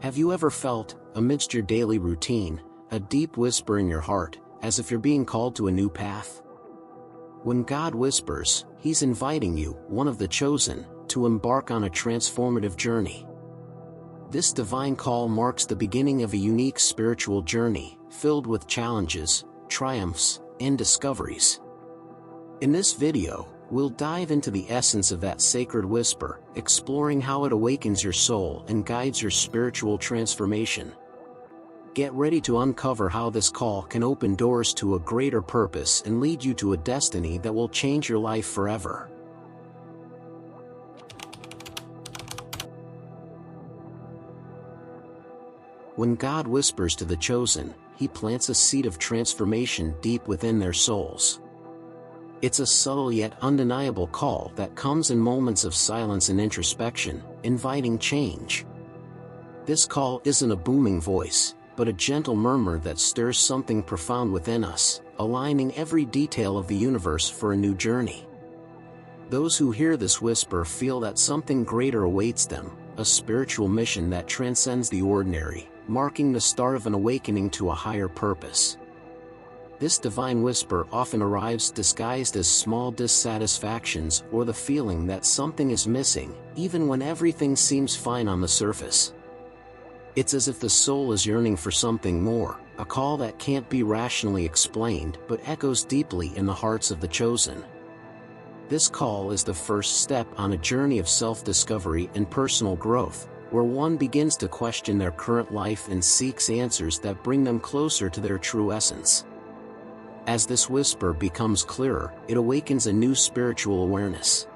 Have you ever felt, amidst your daily routine, a deep whisper in your heart, as if you're being called to a new path? When God whispers, He's inviting you, one of the chosen, to embark on a transformative journey. This divine call marks the beginning of a unique spiritual journey, filled with challenges, triumphs, and discoveries. In this video, we'll dive into the essence of that sacred whisper, exploring how it awakens your soul and guides your spiritual transformation. Get ready to uncover how this call can open doors to a greater purpose and lead you to a destiny that will change your life forever. When God whispers to the chosen, He plants a seed of transformation deep within their souls. It's a subtle yet undeniable call that comes in moments of silence and introspection, inviting change. This call isn't a booming voice, but a gentle murmur that stirs something profound within us, aligning every detail of the universe for a new journey. Those who hear this whisper feel that something greater awaits them, a spiritual mission that transcends the ordinary, marking the start of an awakening to a higher purpose. This divine whisper often arrives disguised as small dissatisfactions or the feeling that something is missing, even when everything seems fine on the surface. It's as if the soul is yearning for something more, a call that can't be rationally explained but echoes deeply in the hearts of the chosen. This call is the first step on a journey of self-discovery and personal growth, where one begins to question their current life and seeks answers that bring them closer to their true essence. As this whisper becomes clearer, it awakens a new spiritual awareness.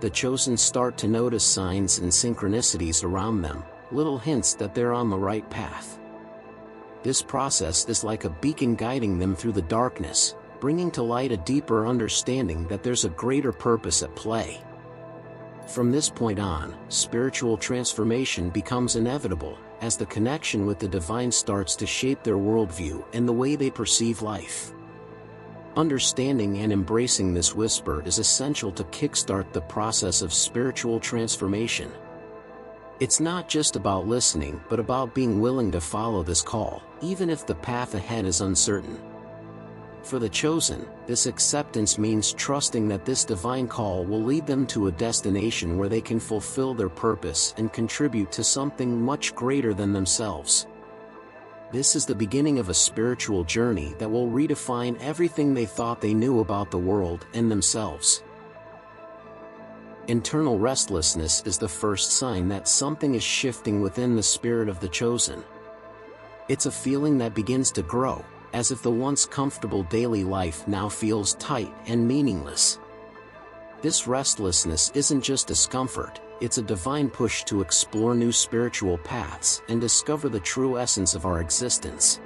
The chosen start to notice signs and synchronicities around them, little hints that they're on the right path. This process is like a beacon guiding them through the darkness, bringing to light a deeper understanding that there's a greater purpose at play. From this point on, spiritual transformation becomes inevitable, as the connection with the divine starts to shape their worldview and the way they perceive life. Understanding and embracing this whisper is essential to kickstart the process of spiritual transformation. It's not just about listening but about being willing to follow this call, even if the path ahead is uncertain. For the chosen, this acceptance means trusting that this divine call will lead them to a destination where they can fulfill their purpose and contribute to something much greater than themselves. This is the beginning of a spiritual journey that will redefine everything they thought they knew about the world and themselves. Internal restlessness is the first sign that something is shifting within the spirit of the chosen. It's a feeling that begins to grow, as if the once comfortable daily life now feels tight and meaningless. This restlessness isn't just discomfort, it's a divine push to explore new spiritual paths and discover the true essence of our existence.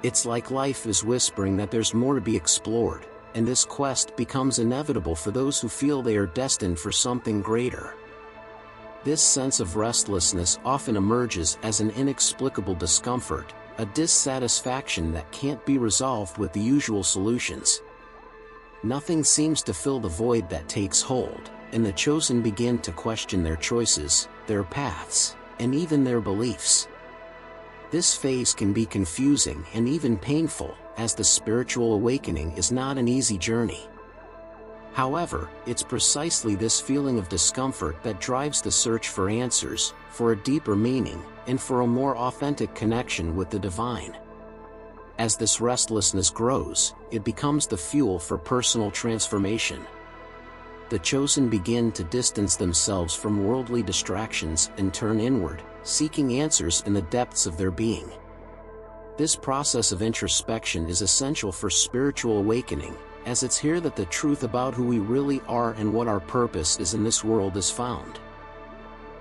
It's like life is whispering that there's more to be explored, and this quest becomes inevitable for those who feel they are destined for something greater. This sense of restlessness often emerges as an inexplicable discomfort, a dissatisfaction that can't be resolved with the usual solutions. Nothing seems to fill the void that takes hold, and the chosen begin to question their choices, their paths, and even their beliefs. This phase can be confusing and even painful, as the spiritual awakening is not an easy journey. However, it's precisely this feeling of discomfort that drives the search for answers, for a deeper meaning, and for a more authentic connection with the divine. As this restlessness grows, it becomes the fuel for personal transformation. The chosen begin to distance themselves from worldly distractions and turn inward, seeking answers in the depths of their being. This process of introspection is essential for spiritual awakening, as it's here that the truth about who we really are and what our purpose is in this world is found.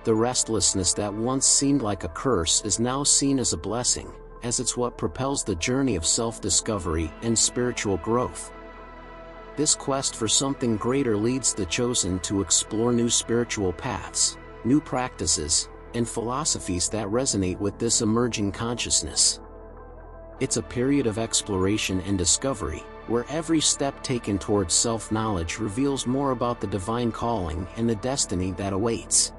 The restlessness that once seemed like a curse is now seen as a blessing, as it's what propels the journey of self-discovery and spiritual growth. This quest for something greater leads the chosen to explore new spiritual paths, new practices, and philosophies that resonate with this emerging consciousness. It's a period of exploration and discovery, where every step taken towards self-knowledge reveals more about the divine calling and the destiny that awaits.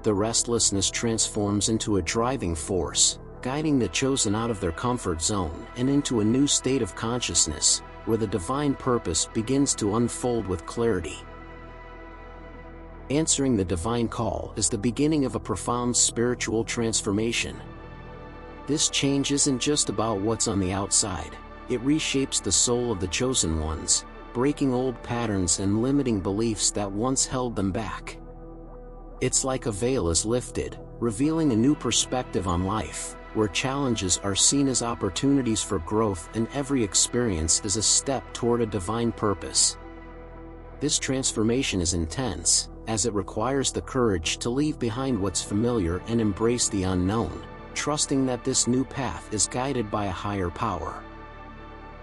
the restlessness transforms into a driving force, guiding the chosen out of their comfort zone and into a new state of consciousness, where the divine purpose begins to unfold with clarity. Answering the divine call is the beginning of a profound spiritual transformation. This change isn't just about what's on the outside, it reshapes the soul of the chosen ones, breaking old patterns and limiting beliefs that once held them back. It's like a veil is lifted, revealing a new perspective on life, where challenges are seen as opportunities for growth and every experience is a step toward a divine purpose. This transformation is intense, as it requires the courage to leave behind what's familiar and embrace the unknown, trusting that this new path is guided by a higher power.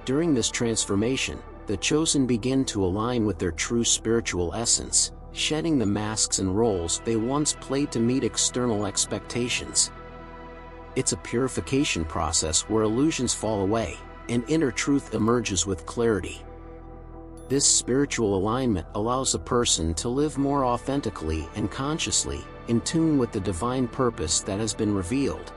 During this transformation, the chosen begin to align with their true spiritual essence, shedding the masks and roles they once played to meet external expectations. It's a purification process where illusions fall away, and inner truth emerges with clarity. This spiritual alignment allows a person to live more authentically and consciously, in tune with the divine purpose that has been revealed.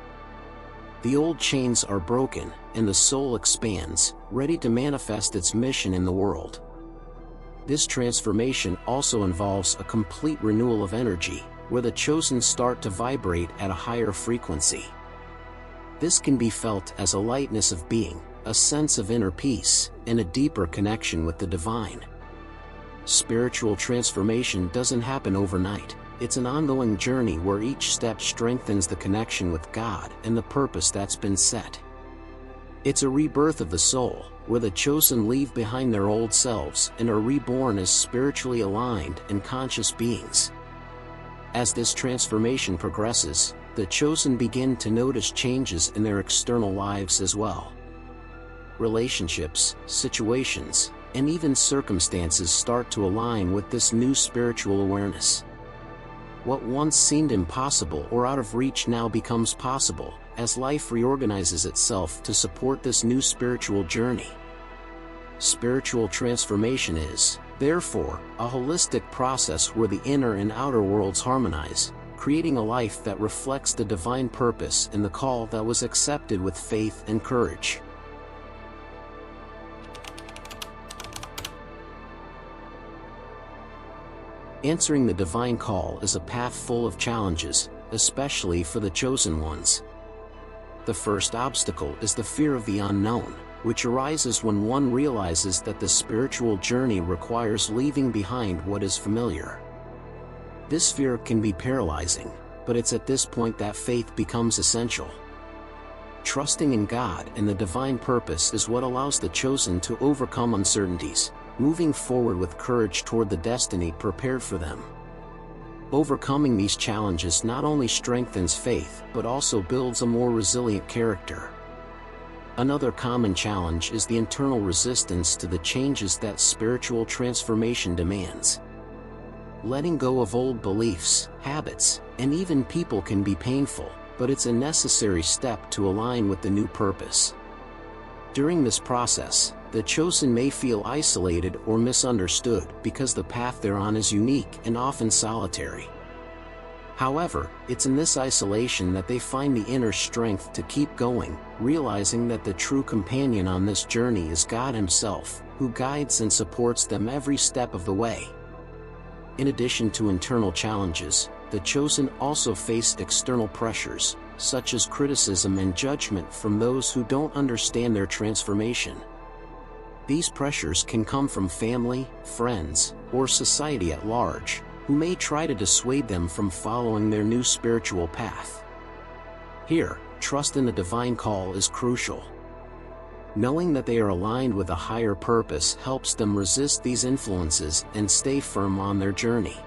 The old chains are broken, and the soul expands, ready to manifest its mission in the world. This transformation also involves a complete renewal of energy, where the chosen start to vibrate at a higher frequency. This can be felt as a lightness of being, a sense of inner peace, and a deeper connection with the divine. Spiritual transformation doesn't happen overnight. It's an ongoing journey where each step strengthens the connection with God and the purpose that's been set. It's a rebirth of the soul, where the chosen leave behind their old selves and are reborn as spiritually aligned and conscious beings. As this transformation progresses, the chosen begin to notice changes in their external lives as well. Relationships, situations, and even circumstances start to align with this new spiritual awareness. What once seemed impossible or out of reach now becomes possible, as life reorganizes itself to support this new spiritual journey. Spiritual transformation is, therefore, a holistic process where the inner and outer worlds harmonize, creating a life that reflects the divine purpose and the call that was accepted with faith and courage. Answering the divine call is a path full of challenges, especially for the chosen ones. The first obstacle is the fear of the unknown, which arises when one realizes that the spiritual journey requires leaving behind what is familiar. This fear can be paralyzing, but it's at this point that faith becomes essential. Trusting in God and the divine purpose is what allows the chosen to overcome uncertainties, moving forward with courage toward the destiny prepared for them. Overcoming these challenges not only strengthens faith but also builds a more resilient character. Another common challenge is the internal resistance to the changes that spiritual transformation demands. Letting go of old beliefs, habits, and even people can be painful, but it's a necessary step to align with the new purpose. During this process, the chosen may feel isolated or misunderstood because the path they're on is unique and often solitary. However, it's in this isolation that they find the inner strength to keep going, realizing that the true companion on this journey is God Himself, who guides and supports them every step of the way. In addition to internal challenges, the chosen also face external pressures, such as criticism and judgment from those who don't understand their transformation. These pressures can come from family, friends, or society at large, who may try to dissuade them from following their new spiritual path. Here, trust in the divine call is crucial. Knowing that they are aligned with a higher purpose helps them resist these influences and stay firm on their journey.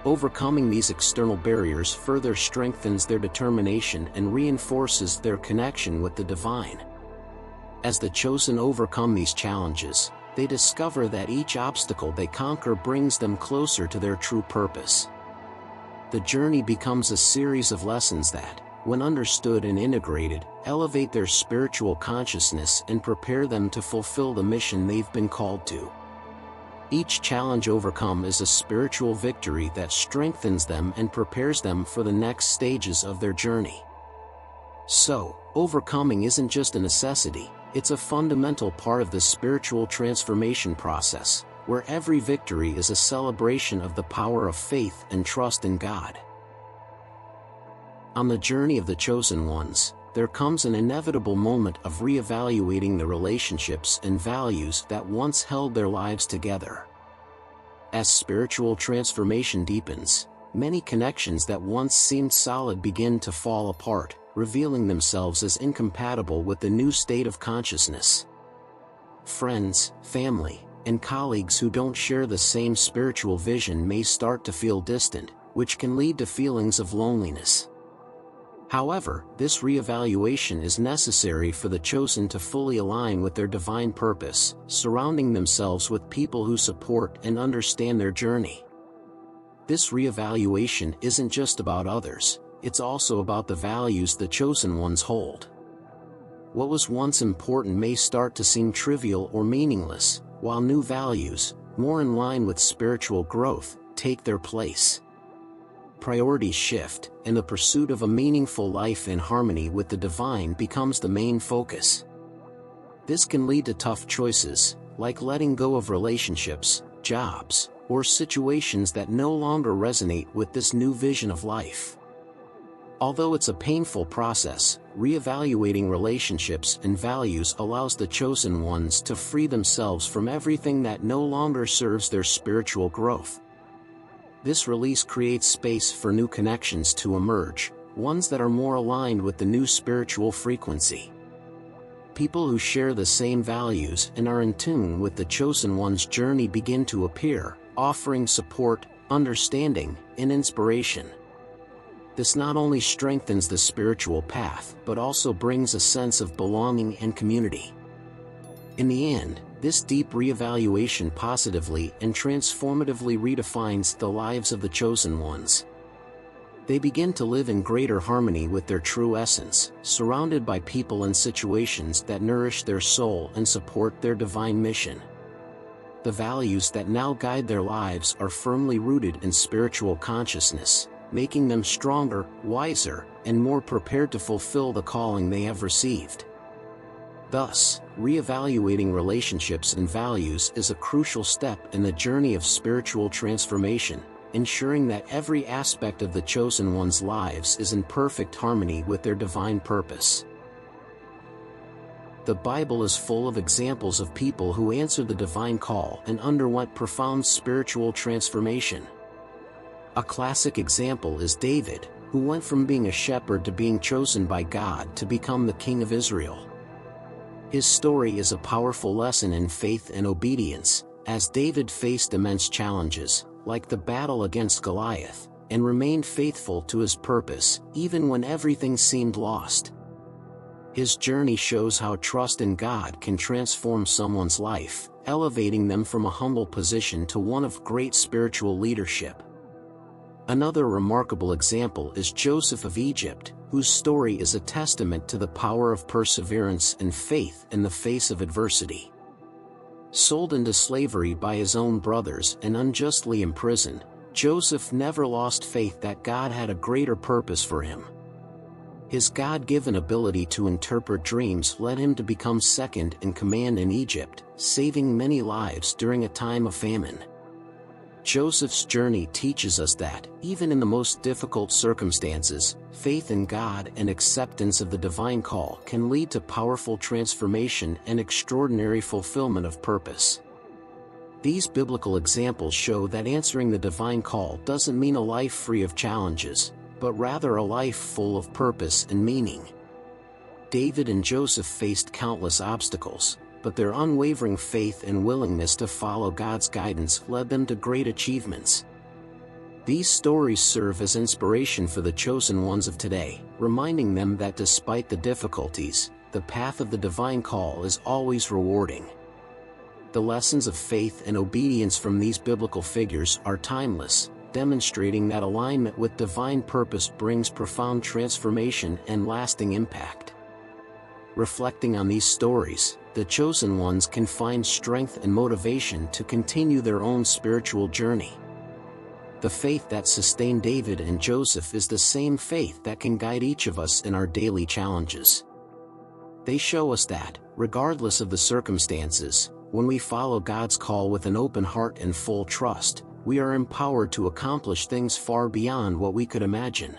Overcoming these external barriers further strengthens their determination and reinforces their connection with the divine. As the chosen overcome these challenges, they discover that each obstacle they conquer brings them closer to their true purpose. The journey becomes a series of lessons that, when understood and integrated, elevate their spiritual consciousness and prepare them to fulfill the mission they've been called to. Each challenge overcome is a spiritual victory that strengthens them and prepares them for the next stages of their journey. So, overcoming isn't just a necessity, it's a fundamental part of the spiritual transformation process, where every victory is a celebration of the power of faith and trust in God. On the journey of the chosen ones, there comes an inevitable moment of reevaluating the relationships and values that once held their lives together. As spiritual transformation deepens, many connections that once seemed solid begin to fall apart, revealing themselves as incompatible with the new state of consciousness. Friends, family, and colleagues who don't share the same spiritual vision may start to feel distant, which can lead to feelings of loneliness. However, this reevaluation is necessary for the chosen to fully align with their divine purpose, surrounding themselves with people who support and understand their journey. This reevaluation isn't just about others, it's also about the values the chosen ones hold. What was once important may start to seem trivial or meaningless, while new values, more in line with spiritual growth, take their place. Priorities shift, and the pursuit of a meaningful life in harmony with the divine becomes the main focus. This can lead to tough choices, like letting go of relationships, jobs, or situations that no longer resonate with this new vision of life. Although it's a painful process, reevaluating relationships and values allows the chosen ones to free themselves from everything that no longer serves their spiritual growth. This release creates space for new connections to emerge, ones that are more aligned with the new spiritual frequency. People who share the same values and are in tune with the chosen one's journey begin to appear, offering support, understanding, and inspiration. This not only strengthens the spiritual path but also brings a sense of belonging and community. In the end, this deep reevaluation positively and transformatively redefines the lives of the chosen ones. They begin to live in greater harmony with their true essence, surrounded by people and situations that nourish their soul and support their divine mission. The values that now guide their lives are firmly rooted in spiritual consciousness, making them stronger, wiser, and more prepared to fulfill the calling they have received. Thus, reevaluating relationships and values is a crucial step in the journey of spiritual transformation, ensuring that every aspect of the chosen one's lives is in perfect harmony with their divine purpose. The Bible is full of examples of people who answered the divine call and underwent profound spiritual transformation. A classic example is David, who went from being a shepherd to being chosen by God to become the king of Israel. His story is a powerful lesson in faith and obedience, as David faced immense challenges, like the battle against Goliath, and remained faithful to his purpose, even when everything seemed lost. His journey shows how trust in God can transform someone's life, elevating them from a humble position to one of great spiritual leadership. Another remarkable example is Joseph of Egypt, whose story is a testament to the power of perseverance and faith in the face of adversity. Sold into slavery by his own brothers and unjustly imprisoned, Joseph never lost faith that God had a greater purpose for him. His God-given ability to interpret dreams led him to become second in command in Egypt, saving many lives during a time of famine. Joseph's journey teaches us that, even in the most difficult circumstances, faith in God and acceptance of the divine call can lead to powerful transformation and extraordinary fulfillment of purpose. These biblical examples show that answering the divine call doesn't mean a life free of challenges, but rather a life full of purpose and meaning. David and Joseph faced countless obstacles, but their unwavering faith and willingness to follow God's guidance led them to great achievements. These stories serve as inspiration for the chosen ones of today, reminding them that despite the difficulties, the path of the divine call is always rewarding. The lessons of faith and obedience from these biblical figures are timeless, demonstrating that alignment with divine purpose brings profound transformation and lasting impact. Reflecting on these stories, the chosen ones can find strength and motivation to continue their own spiritual journey. The faith that sustained David and Joseph is the same faith that can guide each of us in our daily challenges. They show us that, regardless of the circumstances, when we follow God's call with an open heart and full trust, we are empowered to accomplish things far beyond what we could imagine.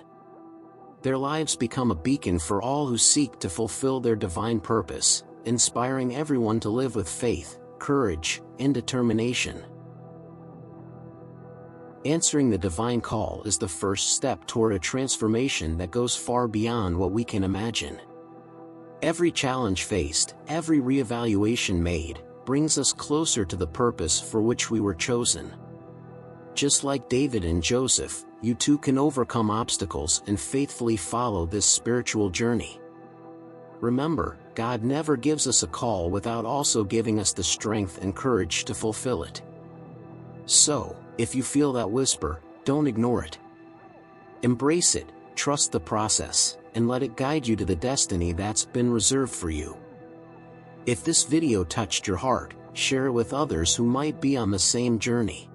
Their lives become a beacon for all who seek to fulfill their divine purpose, inspiring everyone to live with faith, courage, and determination. Answering the divine call is the first step toward a transformation that goes far beyond what we can imagine. Every challenge faced, every reevaluation made, brings us closer to the purpose for which we were chosen. Just like David and Joseph, you too can overcome obstacles and faithfully follow this spiritual journey. Remember, God never gives us a call without also giving us the strength and courage to fulfill it. So, if you feel that whisper, don't ignore it. Embrace it, trust the process, and let it guide you to the destiny that's been reserved for you. If this video touched your heart, share it with others who might be on the same journey.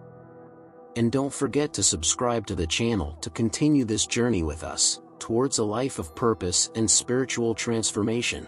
And don't forget to subscribe to the channel to continue this journey with us, towards a life of purpose and spiritual transformation.